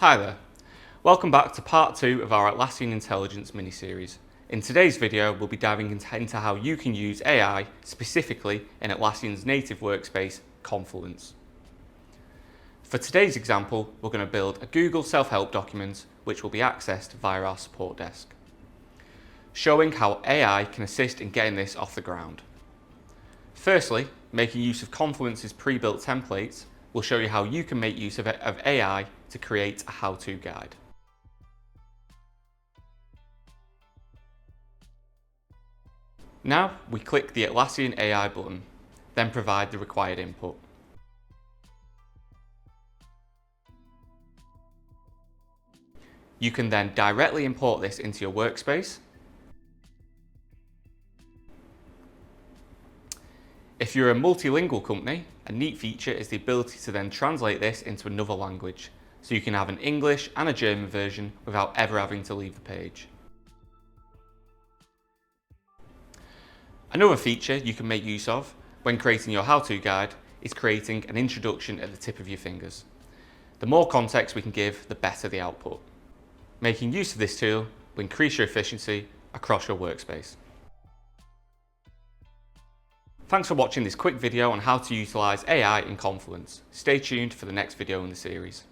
Hi there. Welcome back to part 2 of our Atlassian Intelligence mini-series. In today's video, we'll be diving into how you can use AI specifically in Atlassian's native workspace, Confluence. For today's example, we're going to build a Google self-help document which will be accessed via our support desk, showing how AI can assist in getting this off the ground. Firstly, making use of Confluence's pre-built templates will show you how you can make use of AI to create a how-to guide. Now we click the Atlassian AI button, then provide the required input. You can then directly import this into your workspace. If you're a multilingual company, a neat feature is the ability to then translate this into another language, so you can have an English and a German version without ever having to leave the page. Another feature you can make use of when creating your how-to guide is creating an introduction at the tip of your fingers. The more context we can give, the better the output. Making use of this tool will increase your efficiency across your workspace. Thanks for watching this quick video on how to utilise AI in Confluence. Stay tuned for the next video in the series.